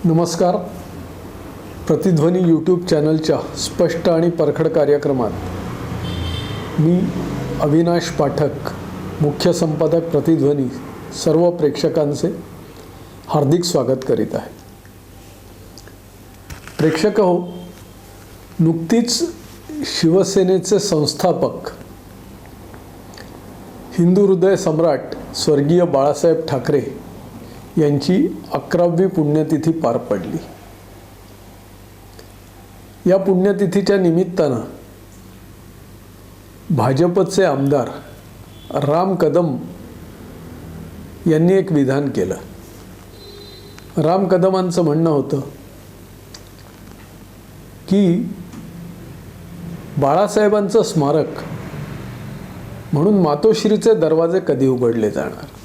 नमस्कार. प्रतिध्वनी यूट्यूब चॅनलच्या स्पष्ट आणि परखड कार्यक्रमात मी अविनाश पाठक, मुख्य संपादक प्रतिध्वनी, सर्व प्रेक्षकांचे हार्दिक स्वागत करीत आहे. प्रेक्षक हो, नुकतीच शिवसेनेचे संस्थापक, हिंदू हृदय सम्राट स्वर्गीय बाळासाहेब ठाकरे यांची 11वी पुण्यतिथी पार पडली. या पुण्यतिथीच्या निमित्तानं भाजपचे आमदार राम कदम यांनी एक विधान केलं. राम कदमांचं म्हणणं होतं की बाळासाहेबांचं स्मारक म्हणून मातोश्रीचे दरवाजे कधी उघडले जाणार.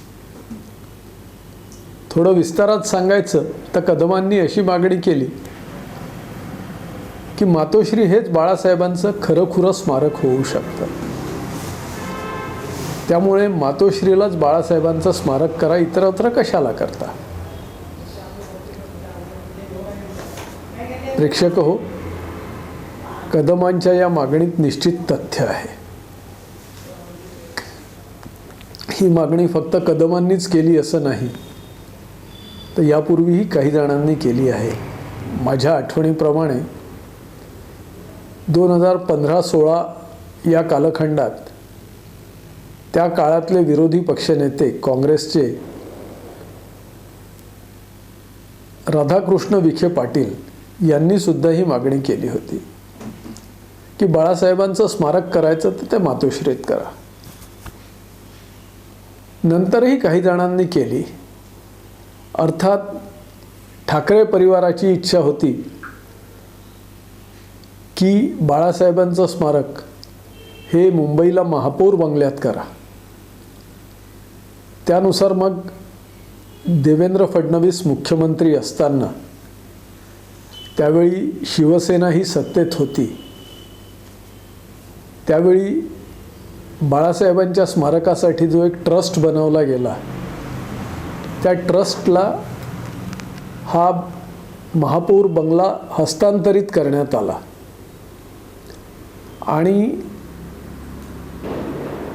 थोडं विस्तारात सांगायचं तर कदमांनी अशी मागणी केली की मातोश्री हेच बाळासाहेबांचं खरंखुरं स्मारक होऊ शकतं. त्यामुळे मातोश्रीलाच बाळासाहेबांचं स्मारक करा, इतरत्र कशाला करता. प्रेक्षक हो, कदमांच्या या मागणीत निश्चित तथ्य आहे. ही मागणी फक्त कदमांनीच केली असं नाही, तर यापूर्वीही काही जणांनी केली आहे. माझ्या आठवणीप्रमाणे 2015-16 या कालखंडात त्या काळातले विरोधी पक्षनेते काँग्रेसचे राधाकृष्ण विखे पाटील यांनी सुद्धा ही मागणी केली होती की बाळासाहेबांचं स्मारक करायचं तर ते मातोश्रीत करा. नंतरही काही जणांनी केली. अर्थात ठाकरे परिवाराची इच्छा होती की बाळासाहेबांचं स्मारक हे मुंबईला महापौर बंगल्यात करा. त्यानुसार मग देवेंद्र फडणवीस मुख्यमंत्री असताना, त्यावेळी शिवसेना ही सत्तेत होती, त्यावेळी बाळासाहेबांच्या स्मारकासाठी जो एक ट्रस्ट बनवला गेला, त्या ट्रस्टला हा महापौर बंगला हस्तांतरित करण्यात आला आणि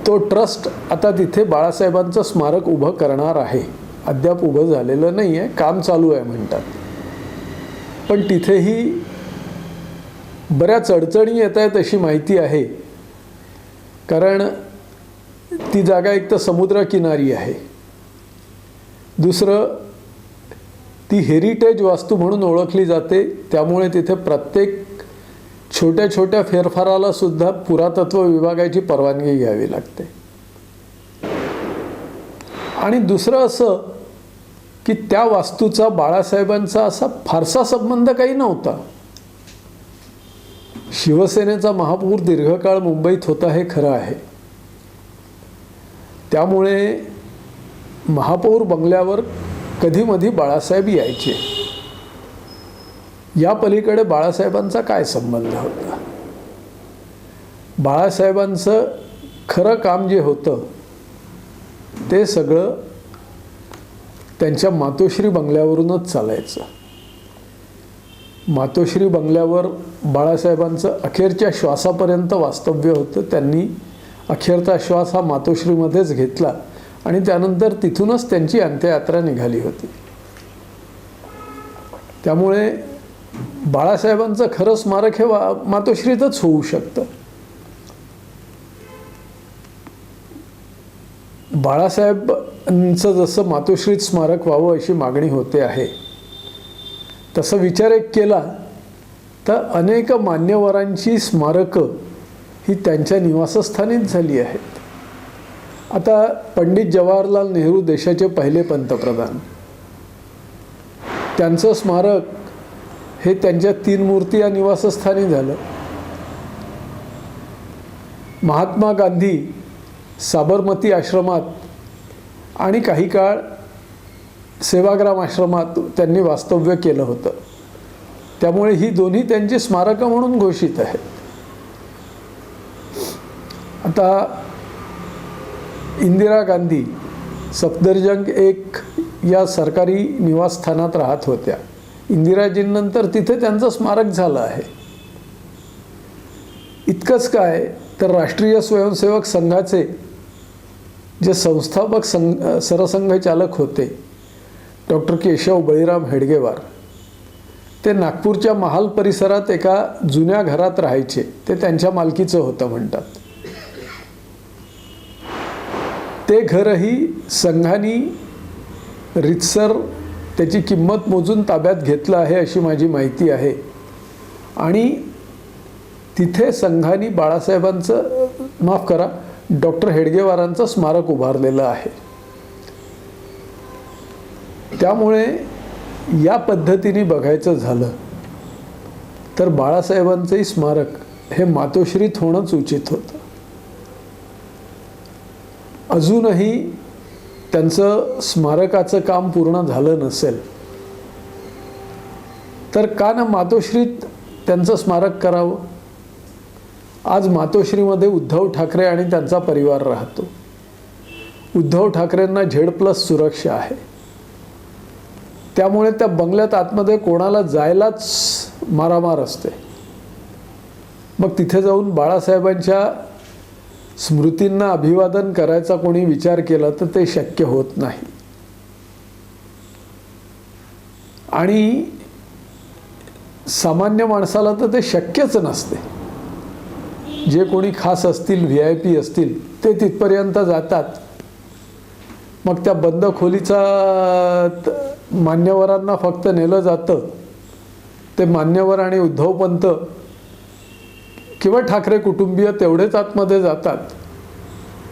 तो ट्रस्ट आता तिथे बाळासाहेबांचं स्मारक उभं करणार आहे. अद्याप उभं झालेलं नाही आहे, काम चालू आहे म्हणतात. पण तिथेही बऱ्याच अडचणी येत आहेत अशी माहिती आहे. कारण ती जागा एक तर समुद्रकिनारी आहे, दुसरं ती हेरिटेज वास्तू म्हणून ओळखली जाते. त्यामुळे तिथे प्रत्येक छोट्या छोट्या फेरफाराला सुद्धा पुरातत्व विभागाची परवानगी घ्यावी लागते. आणि दुसरं असं की त्या वास्तूचा बाळासाहेबांचा असा फारसा संबंध काही नव्हता. शिवसेनेचा महापौर दीर्घकाळ मुंबईत होता हे खरं आहे. त्यामुळे महापौर बंगल्यावर कधीमधी बाळासाहेब यायचे. या पलीकडे बाळासाहेबांचा काय संबंध होता. बाळासाहेबांचं खरं काम जे होतं ते सगळं त्यांच्या मातोश्री बंगल्यावरूनच चालायचं. मातोश्री बंगल्यावर बाळासाहेबांचं अखेरच्या श्वासापर्यंत वास्तव्य होतं. त्यांनी अखेरचा श्वास हा मातोश्रीमध्येच घेतला आणि त्यानंतर तिथूनच त्यांची अंत्ययात्रा निघाली होती. त्यामुळे बाळासाहेबांचं खरं स्मारक हे मातोश्रीतच होऊ शकतं. बाळासाहेबांचं जसं मातोश्रीत स्मारक व्हावं अशी मागणी होते आहे, तसं विचार एक केला तर अनेक मान्यवरांची स्मारकं ही त्यांच्या निवासस्थानीच झाली आहेत. आता पंडित जवाहरलाल नेहरू देशाचे पहिले पंतप्रधान, त्यांचं स्मारक हे त्यांच्या 3 मूर्ती या निवासस्थानी झालं. महात्मा गांधी साबरमती आश्रमात आणि काही काळ सेवाग्राम आश्रमात त्यांनी वास्तव्य केलं होतं. त्यामुळे ही दोन्ही त्यांची स्मारकं म्हणून घोषित आहेत. आता इंदिरा गांधी सफदरजंग 1 या सरकारी निवासस्थानात राहत होत्या. इंदिराजींनंतर तिथे त्यांचं स्मारक झालं आहे. इतकंच काय तर राष्ट्रीय स्वयंसेवक संघाचे जे संस्थापक सरसंघचालक होते डॉक्टर केशव बळीराम हेडगेवार, ते नागपूरच्या महाल परिसरात एका जुन्या घरात राहायचे. ते त्यांच्या मालकीचं होतं म्हणतात. ते घरही संघाने रितसर त्याची किंमत मोजून ताब्यात घेतलं आहे अशी माझी माहिती आहे. आणि तिथे संघाने बाळासाहेबांचं, माफ करा, डॉक्टर हेडगेवारांचं स्मारक उभारलेलं आहे. त्यामुळे या पद्धतीने बघायचं झालं तर बाळासाहेबांचंही स्मारक हे मातोश्रीत होणंच उचित होतं. अजूनही त्यांचं स्मारकाचं काम पूर्ण झालं नसेल तर का ना मातोश्रीत त्यांचं स्मारक करावं. आज मातोश्रीमध्ये उद्धव ठाकरे आणि त्यांचा परिवार राहतो. उद्धव ठाकरेंना Z+ सुरक्षा आहे. त्यामुळे त्या बंगल्यात आतमध्ये कोणाला जायलाच मारामार असते. मग तिथे जाऊन बाळासाहेबांच्या स्मृतींना अभिवादन करायचा कोणी विचार केला तर ते शक्य होत नाही. आणि सामान्य माणसाला तर ते शक्यच नसते. जे कोणी खास असतील, VIP असतील, ते तिथपर्यंत जातात. मग त्या बंद खोलीचा मान्यवरांना फक्त नेलं जातं. ते मान्यवर आणि उद्धवपंत किंवा ठाकरे कुटुंबीय तेवढेच आतमध्ये जातात.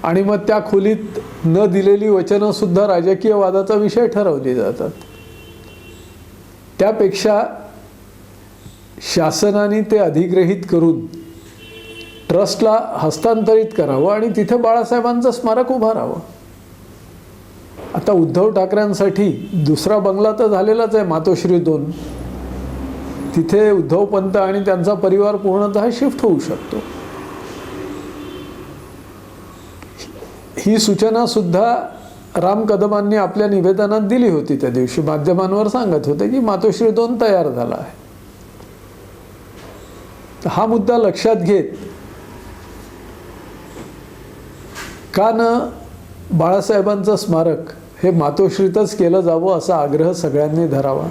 आणि मग त्या खोलीत न दिलेली वचनं सुद्धा राजकीय वादाचा विषय ठरवली जातात. त्यापेक्षा शासनाने ते अधिग्रहित करून ट्रस्टला हस्तांतरित करावं आणि तिथे बाळासाहेबांचं स्मारक उभारावं. आता उद्धव ठाकरेंसाठी दुसरा बंगला तर झालेलाच आहे मातोश्री 2. तिथे उद्धवपंत आणि त्यांचा परिवार पूर्णतः शिफ्ट होऊ शकतो. ही सूचना सुद्धा राम कदमांनी आपल्या निवेदनात दिली होती. त्या दिवशी माध्यमांवर सांगत होते की मातोश्री 2 तयार झाला आहे. हा मुद्दा लक्षात घेत का न बाळासाहेबांचं स्मारक हे मातोश्रीतच केलं जावं असा आग्रह सगळ्यांनी धरावा.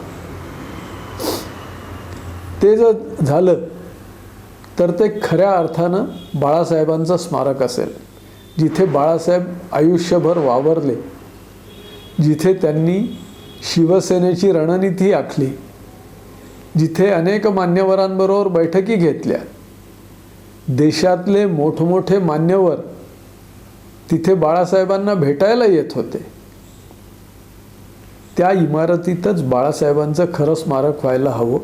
ते जर झालं तर ते खऱ्या अर्थानं बाळासाहेबांचं स्मारक असेल, जिथे बाळासाहेब आयुष्यभर वावरले, जिथे त्यांनी शिवसेनेची रणनीती आखली, जिथे अनेक मान्यवरांबरोबर बैठकी घेतल्या. देशातले मोठमोठे मान्यवर तिथे बाळासाहेबांना भेटायला येत होते. त्या इमारतीतच बाळासाहेबांचं खरं स्मारक व्हायला हवं.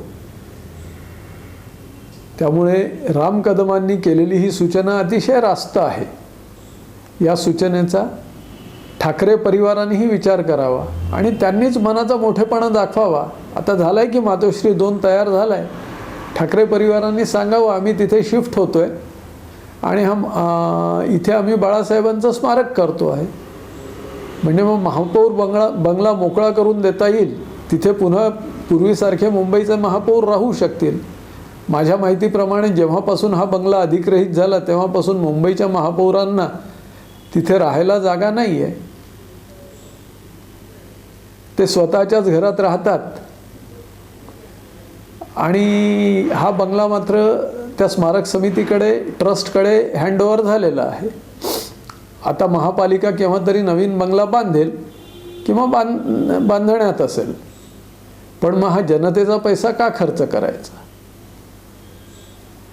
त्यामुळे राम कदमांनी केलेली ही सूचना अतिशय रास्त आहे. या सूचनेचा ठाकरे परिवारानेही विचार करावा आणि त्यांनीच मनाचा मोठेपणा दाखवावा. आता झालाय की मातोश्री 2 तयार झालाय. ठाकरे परिवारांनी सांगावं आम्ही तिथे शिफ्ट होतोय आणि इथे आम्ही बाळासाहेबांचं स्मारक करतो आहे. म्हणजे मग महापौर बंगला मोकळा करून देता येईल. तिथे पुन्हा पूर्वीसारखे मुंबईचे महापौर राहू शकतील. माझ्या माहितीप्रमाणे जेव्हापासून हा बंगला अधिग्रहित झाला तेव्हापासून मुंबईच्या महापौरांना तिथे राहायला जागा नाही आहे. ते स्वतःच्याच घरात राहतात आणि हा बंगला मात्र त्या स्मारक समितीकडे, ट्रस्टकडे हँडओव्हर झालेला आहे. आता महापालिका केव्हा तरी नवीन बंगला बांधेल किंवा बांधण्यात असेल, पण मग हा जनतेचा पैसा का खर्च करायचा.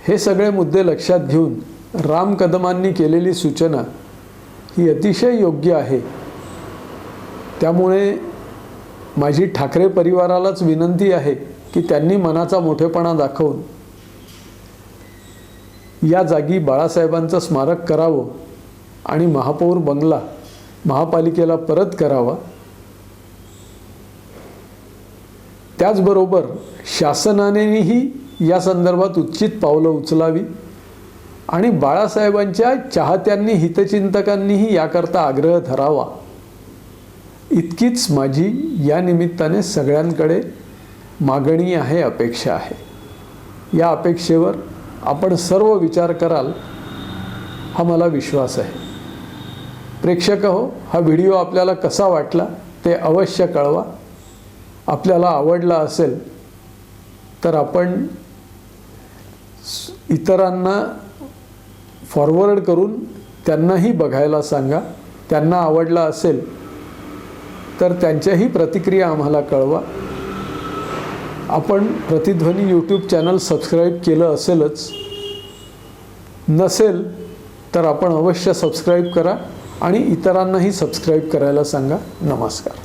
हे सगळे मुद्दे लक्षात घेऊन राम कदमांनी केलेली सूचना ही अतिशय योग्य आहे. त्यामुळे माझी ठाकरे परिवारालाच विनंती आहे की त्यांनी मनाचा मोठेपणा दाखवून या जागी बाळासाहेबांचं स्मारक करावं आणि महापौर बंगला महापालिकेला परत करावा. त्याचबरोबर शासनानेही या संदर्भात उचित पावलं उचलावी आणि बाळासाहेबांच्या चाहत्यांनी, हितचिंतकांनीही याकरता आग्रह धरावा. इतकीच माझी या निमित्ताने सगळ्यांकडे मागणी आहे, अपेक्षा आहे. या अपेक्षेवर आपण सर्व विचार कराल हा मला विश्वास आहे. प्रेक्षक हो, हा व्हिडिओ आपल्याला कसा वाटला ते अवश्य कळवा. आपल्याला आवडला असेल तर आपण इतरांना फॉरवर्ड करून त्यांनाही बघायला सांगा. त्यांना आवडला असेल तर त्यांच्याही प्रतिक्रिया आम्हाला कळवा. आपण प्रतिध्वनी यूट्यूब चॅनल सबस्क्राईब केलं असेलच, नसेल तर आपण अवश्य सबस्क्राईब करा आणि इतरांनाही सबस्क्राईब करायला सांगा. नमस्कार.